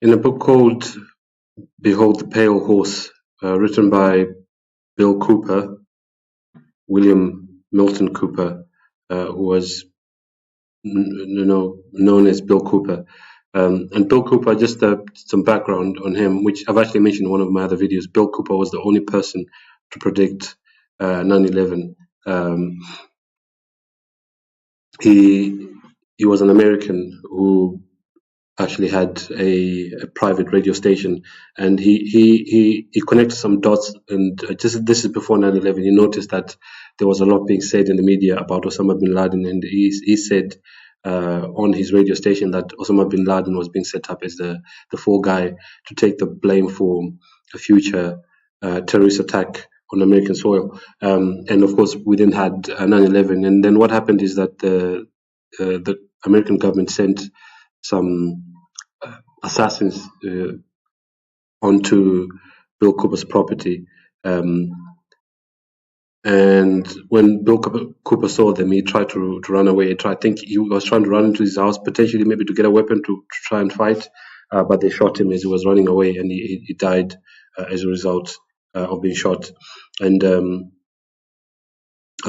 In a book called Behold the Pale Horse, written by Bill Cooper, William Milton Cooper, who was known as Bill Cooper. And Bill Cooper, just some background on him, which I've actually mentioned in one of my other videos. Bill Cooper was the only person to predict 9/11. He was an American who actually had a private radio station, and he connected some dots. And just this is before 9/11. He noticed that there was a lot being said in the media about Osama bin Laden, and he said on his radio station that Osama bin Laden was being set up as the fall guy to take the blame for a future terrorist attack on American soil. And of course, we then had 9/11, and then what happened is that the American government sent some assassins onto Bill Cooper's property. And when Bill Cooper saw them, he tried to run away. I think he was trying to run into his house, potentially maybe to get a weapon to try and fight, but they shot him as he was running away, and he died as a result of being shot. And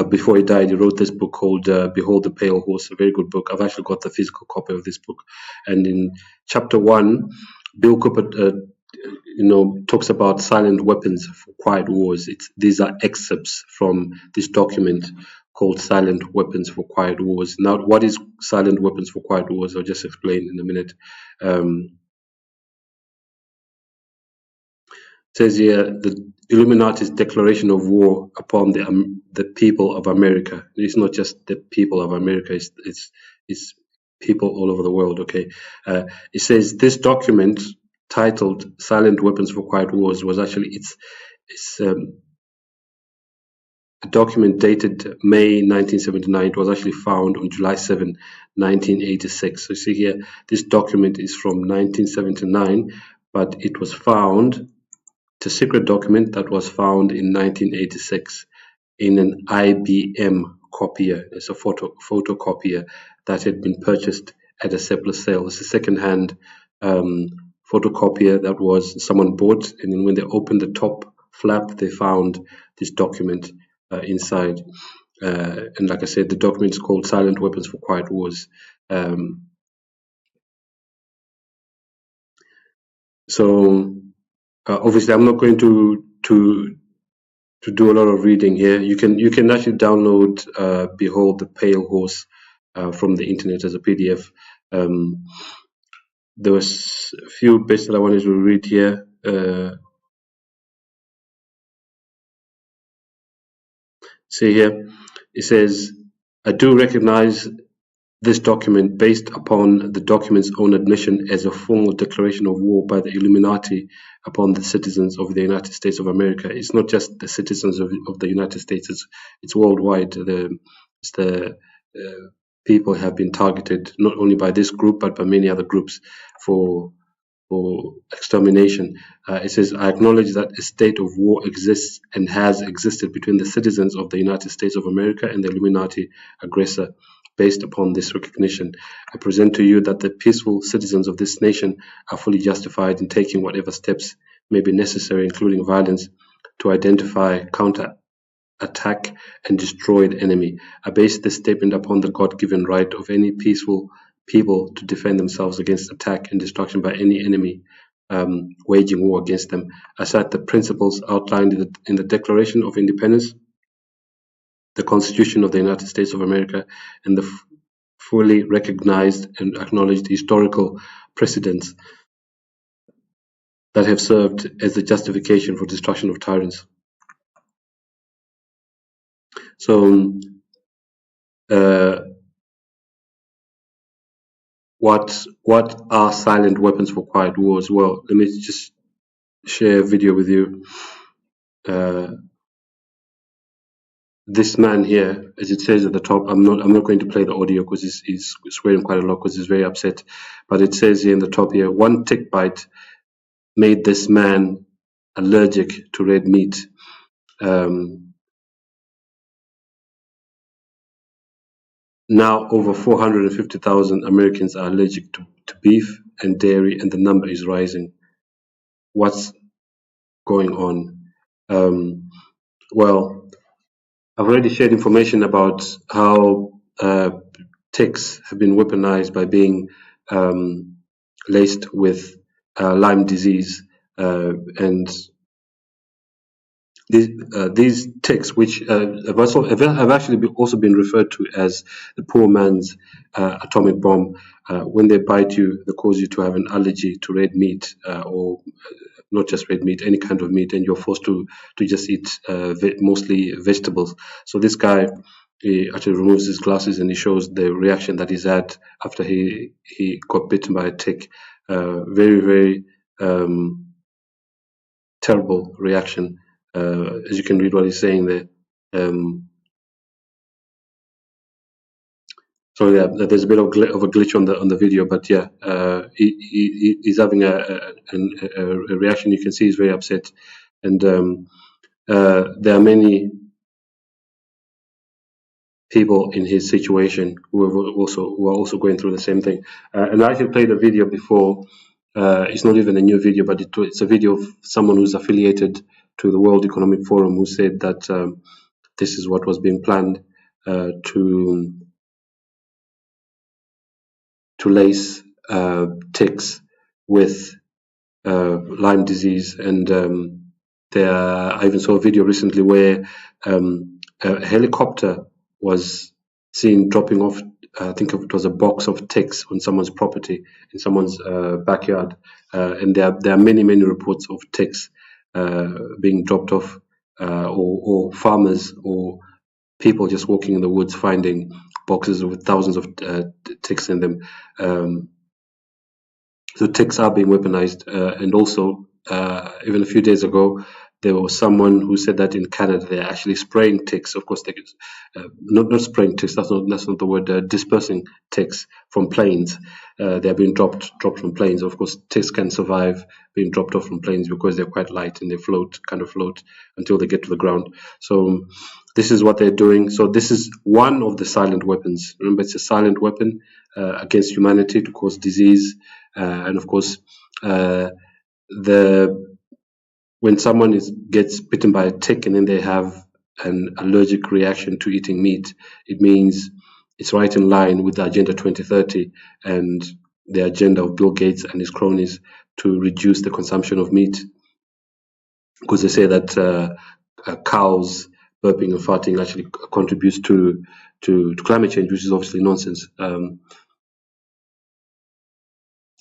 before he died, he wrote this book called Behold the Pale Horse, a very good book. I've actually got the physical copy of this book. And in chapter 1, Bill Cooper talks about silent weapons for quiet wars. These are excerpts from this document called Silent Weapons for Quiet Wars. Now, what is Silent Weapons for Quiet Wars? I'll just explain in a minute. It says here, the Illuminati's declaration of war upon the people of America. It's not just the people of America, it's people all over the world, okay? It says this document, titled Silent Weapons for Quiet Wars, was actually, it's a document dated May 1979. It was actually found on July 7, 1986. So you see here, this document is from 1979, but it was found, it's a secret document that was found in 1986 in an IBM copier. It's a photocopier that had been purchased at a surplus sale. It's a second-hand photocopier that was someone bought, and then when they opened the top flap, they found this document inside. And like I said, the document is called Silent Weapons for Quiet Wars. Obviously, I'm not going to do a lot of reading here. You can actually download Behold the Pale Horse from the internet as a PDF. There was a few bits that I wanted to read here. See here, it says, I do recognize this document based upon the document's own admission as a formal declaration of war by the Illuminati upon the citizens of the United States of America. It's not just the citizens of the United States, it's worldwide. The people have been targeted not only by this group but by many other groups for extermination. It says, I acknowledge that a state of war exists and has existed between the citizens of the United States of America and the Illuminati aggressor. Based upon this recognition, I present to you that the peaceful citizens of this nation are fully justified in taking whatever steps may be necessary, including violence, to identify, counter-attack, and destroy the enemy. I base this statement upon the God-given right of any peaceful people to defend themselves against attack and destruction by any enemy waging war against them. I cite the principles outlined in the Declaration of Independence, the Constitution of the United States of America, and the fully recognized and acknowledged historical precedents that have served as the justification for destruction of tyrants. So, what are silent weapons for quiet wars? Well, let me just share a video with you. This man here, as it says at the top, I'm not going to play the audio because he's swearing quite a lot because he's very upset. But it says here in the top here, one tick bite made this man allergic to red meat. Now over 450,000 Americans are allergic to beef and dairy, and the number is rising. What's going on? Well, I've already shared information about how ticks have been weaponized by being laced with Lyme disease, and these ticks, which have actually also been referred to as the poor man's atomic bomb. When they bite you, they cause you to have an allergy to red meat, or not just red meat, any kind of meat, and you're forced to just eat mostly vegetables. So this guy, he actually removes his glasses and he shows the reaction that he's had after he got bitten by a tick. Very, very terrible reaction. As you can read what he's saying there. So yeah, there's a bit of a glitch on the video, but yeah, he's having a reaction. You can see he's very upset, and there are many people in his situation who are also going through the same thing. And I actually played a video before. It's not even a new video, but it's a video of someone who's affiliated to the World Economic Forum who said that this is what was being planned to lace ticks with Lyme disease. And I even saw a video recently where a helicopter was seen dropping off, I think it was a box of ticks on someone's property, in someone's backyard. And there are many, many reports of ticks being dropped off, or farmers or people just walking in the woods finding boxes with thousands of ticks in them. So ticks are being weaponized. And also, even a few days ago, there was someone who said that in Canada they're actually spraying ticks. Of course, not spraying ticks. That's not the word. Dispersing ticks from planes. They're being dropped from planes. Of course, ticks can survive being dropped off from planes because they're quite light and they float until they get to the ground. So this is what they're doing. So this is one of the silent weapons. Remember, it's a silent weapon against humanity to cause disease, and of course, when someone gets bitten by a tick and then they have an allergic reaction to eating meat, it means it's right in line with the Agenda 2030 and the agenda of Bill Gates and his cronies to reduce the consumption of meat, because they say that cows burping and farting actually contributes to climate change, which is obviously nonsense.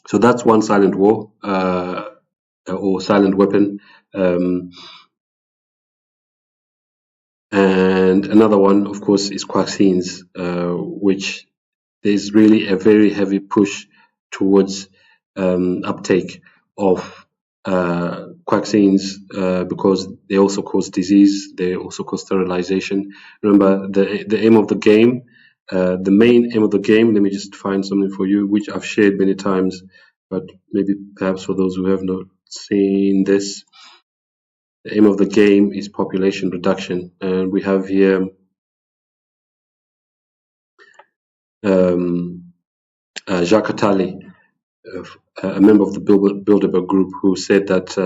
So that's one silent war, or silent weapon. And another one, of course, is vaccines, which there's really a very heavy push towards uptake of vaccines, because they also cause disease, they also cause sterilization. Remember, the aim of the game, the main aim of the game, let me just find something for you, which I've shared many times, but maybe perhaps for those who have not seen this. The aim of the game is population reduction, and we have here Jacques Attali, a member of the Bilderberg Group, who said that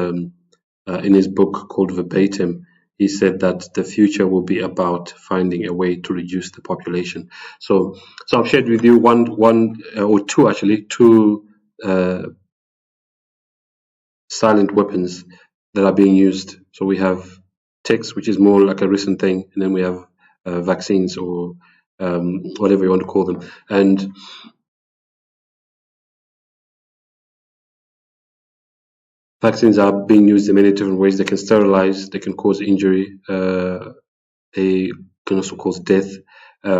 in his book called Verbatim, he said that the future will be about finding a way to reduce the population. So I've shared with you two silent weapons that are being used. So we have ticks, which is more like a recent thing, and then we have vaccines, or whatever you want to call them. And vaccines are being used in many different ways. They can sterilize, they can cause injury, they can also cause death. There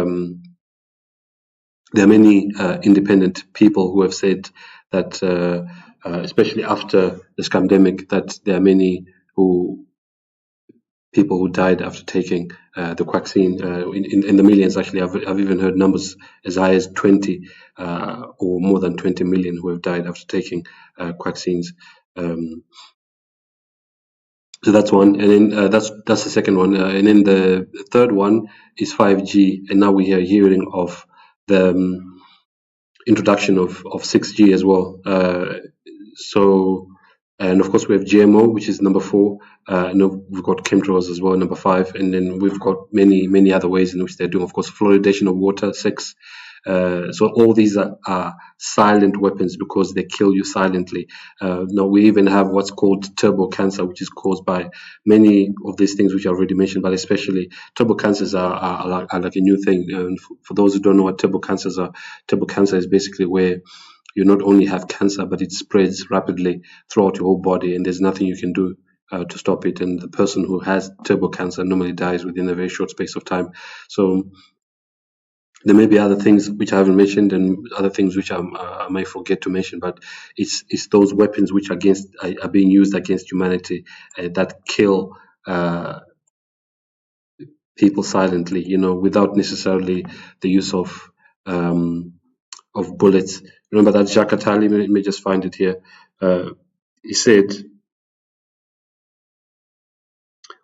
are many independent people who have said that, especially after this pandemic, that there are many people who died after taking the vaccine, in the millions. Actually, I've even heard numbers as high as 20 or more than 20 million who have died after taking vaccines. So that's one, and then that's the second one, and then the third one is 5G, and now we are hearing of the introduction of 6G as well. So, and of course we have GMO, which is number 4. We've got chemtrails as well, number 5, and then we've got many other ways in which they're doing. Of course, fluoridation of water, 6. So all these are silent weapons because they kill you silently. Now we even have what's called turbo cancer, which is caused by many of these things which I already mentioned, but especially turbo cancers are like a new thing. And for those who don't know what turbo cancers are, turbo cancer is basically where you not only have cancer, but it spreads rapidly throughout your whole body, and there's nothing you can do to stop it. And the person who has turbo cancer normally dies within a very short space of time. So there may be other things which I haven't mentioned and other things which I may forget to mention, but it's those weapons which are being used against humanity that kill people silently, without necessarily the use of bullets. Remember that Jacques Attali, let me just find it here. He said,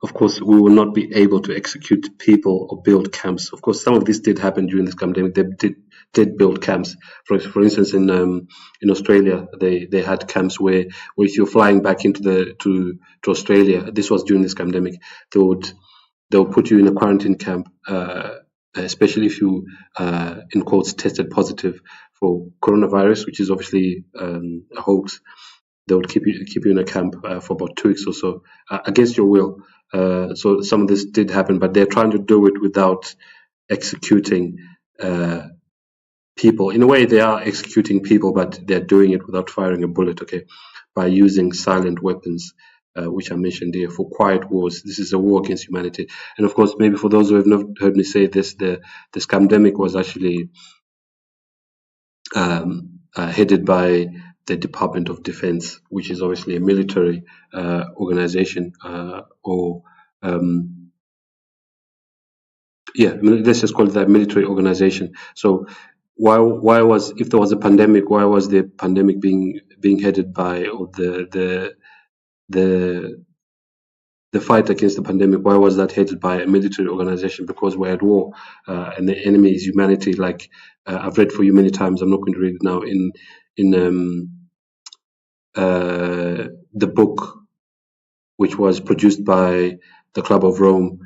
of course, we will not be able to execute people or build camps. Of course, some of this did happen during this pandemic. They did build camps. For instance, in Australia, they had camps where if you're flying back to Australia, this was during this pandemic, they would put you in a quarantine camp, especially if you, in quotes, tested positive for coronavirus, which is obviously a hoax. They would keep you in a camp for about 2 weeks or so, against your will. So some of this did happen, but they're trying to do it without executing people. In a way, they are executing people, but they're doing it without firing a bullet, okay, by using silent weapons, which I mentioned here, for quiet wars. This is a war against humanity. And of course, maybe for those who have not heard me say this, this pandemic was actually headed by the Department of Defense, which is obviously a military organization, let's just call it that, military organization. So why was, if there was a pandemic, why was the pandemic being headed by, or the fight against the pandemic, why was that headed by a military organization? Because we're at war, and the enemy is humanity. Like I've read for you many times, I'm not going to read it now, in the book which was produced by the Club of Rome.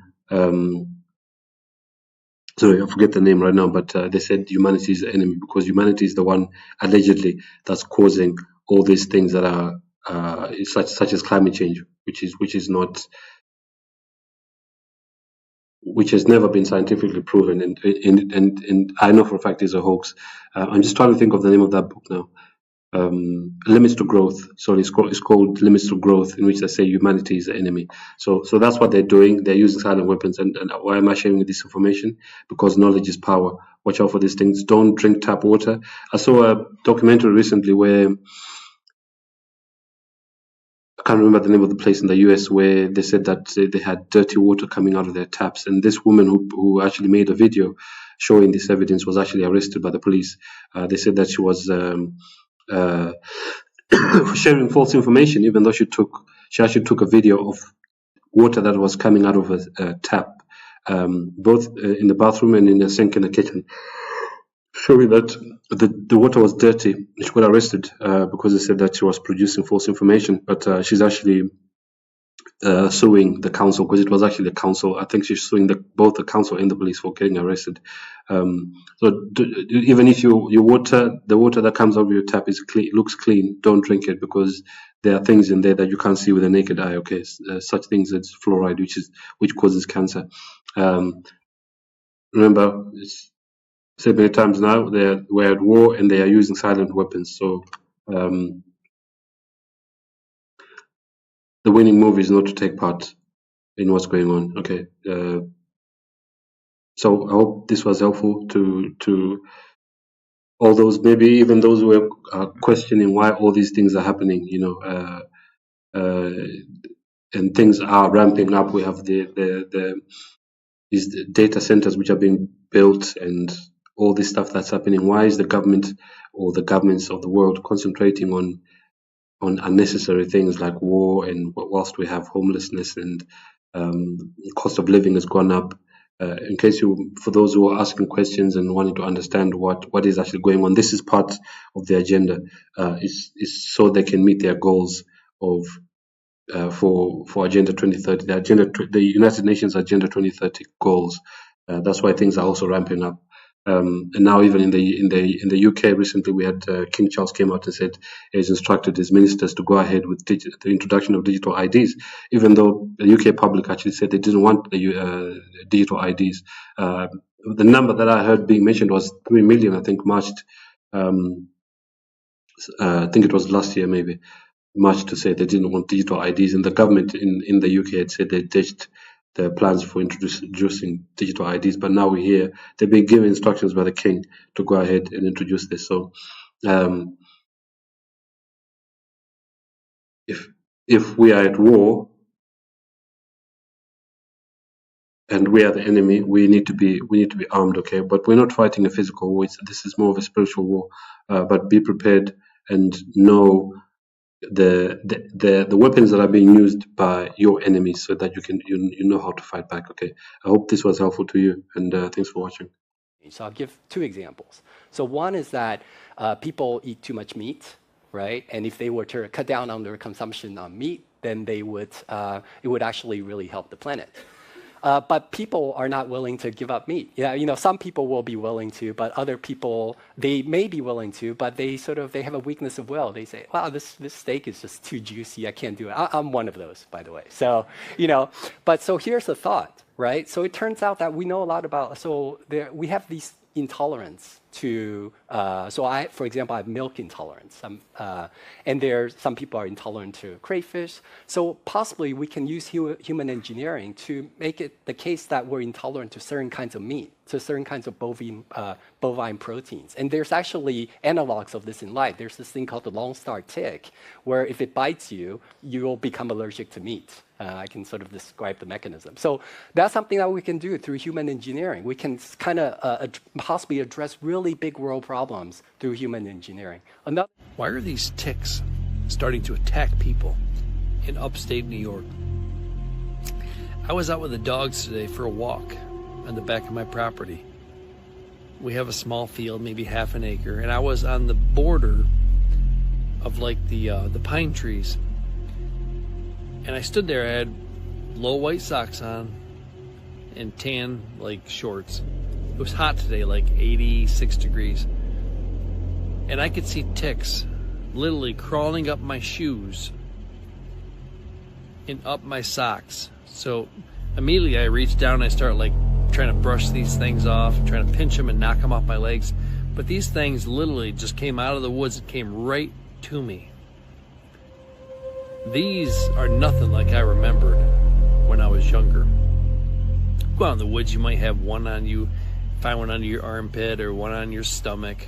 Sorry, I forget the name right now, but they said humanity is the enemy because humanity is the one allegedly that's causing all these things that are such as climate change, which has never been scientifically proven, and I know for a fact is a hoax. I'm just trying to think of the name of that book now. Limits to Growth. So it's called Limits to Growth, in which they say humanity is the enemy. So that's what they're doing. They're using silent weapons. And why am I sharing this information? Because knowledge is power. Watch out for these things. Don't drink tap water. I saw a documentary recently where, I can't remember the name of the place in the US, where they said that they had dirty water coming out of their taps. And this woman who actually made a video showing this evidence was actually arrested by the police. They said that she was for sharing false information, even though she actually took a video of water that was coming out of a tap, both in the bathroom and in the sink in the kitchen, showing that the water was dirty. She got arrested because they said that she was producing false information, but she's actually suing the council, because it was actually the council. I think she's suing both the council and the police for getting arrested. So even if the water that comes out of your tap is clean, looks clean, don't drink it, because there are things in there that you can't see with the naked eye. Okay, such things as fluoride, which causes cancer. Remember, it's said many times now, we're at war and they are using silent weapons. So the winning move is not to take part in what's going on. Okay. So I hope this was helpful to all those, maybe even those who are questioning why all these things are happening, and things are ramping up. We have these data centers which are being built and all this stuff that's happening. Why is the government or the governments of the world concentrating on unnecessary things like war, and whilst we have homelessness and cost of living has gone up, in case for those who are asking questions and wanting to understand what is actually going on, this is part of the agenda. Is so they can meet their goals of for Agenda 2030, the United Nations Agenda 2030 goals. That's why things are also ramping up. And now, even in the UK, recently we had King Charles came out and said he's instructed his ministers to go ahead with the introduction of digital IDs, even though the UK public actually said they didn't want the digital IDs. The number that I heard being mentioned was 3 million. I think marched. I think it was last year, maybe marched to say they didn't want digital IDs, and the government in the UK had said they ditched the plans for introducing digital IDs, but now we hear they've been given instructions by the king to go ahead and introduce this. So, if we are at war and we are the enemy, we need to be armed, okay? But we're not fighting a physical war. This is more of a spiritual war. But be prepared and know the weapons that are being used by your enemies, so that you know how to fight back. Okay, I hope this was helpful to you, and thanks for watching. So I'll give 2 examples. So one is that people eat too much meat, right? And if they were to cut down on their consumption on meat, then it would actually really help the planet. But people are not willing to give up meat. Yeah, some people will be willing to, but other people, they may be willing to, but they have a weakness of will. They say, wow, this steak is just too juicy. I can't do it. I'm one of those, by the way. So, so here's the thought, right? So it turns out that we know a lot about, we have these intolerance to, for example, I have milk intolerance. And some people are intolerant to crayfish. So possibly we can use human engineering to make it the case that we're intolerant to certain kinds of meat, to certain kinds of bovine proteins. And there's actually analogs of this in life. There's this thing called the Lone Star tick, where if it bites you, you will become allergic to meat. I can sort of describe the mechanism. So that's something that we can do through human engineering. We can kind of possibly address really big world problems through human engineering. Why are these ticks starting to attack people in upstate New York? I was out with the dogs today for a walk on the back of my property. We have a small field, maybe half an acre, and I was on the border of like the pine trees. And I stood there, I had low white socks on and tan like shorts. It was hot today, like 86 degrees. And I could see ticks literally crawling up my shoes and up my socks. So immediately I reached down and I start like trying to brush these things off, trying to pinch them and knock them off my legs. But these things literally just came out of the woods and came right to me. These are nothing like I remembered when I was younger. Go out in the woods, you might have one on you, find one under your armpit, or one on your stomach,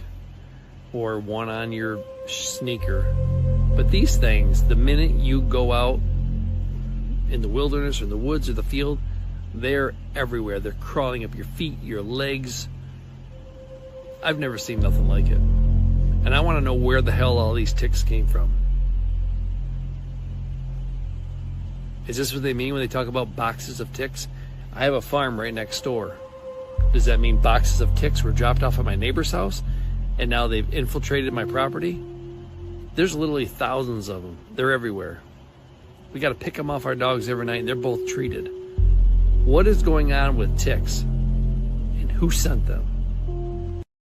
or one on your sneaker. But these things, the minute you go out in the wilderness or the woods or the field, they're everywhere. They're crawling up your feet, your legs. I've never seen nothing like it. And I want to know where the hell all these ticks came from. Is this what they mean when they talk about boxes of ticks? I have a farm right next door. Does that mean boxes of ticks were dropped off at my neighbor's house and now they've infiltrated my property? There's literally thousands of them. They're everywhere. We got to pick them off our dogs every night and they're both treated. What is going on with ticks? And who sent them?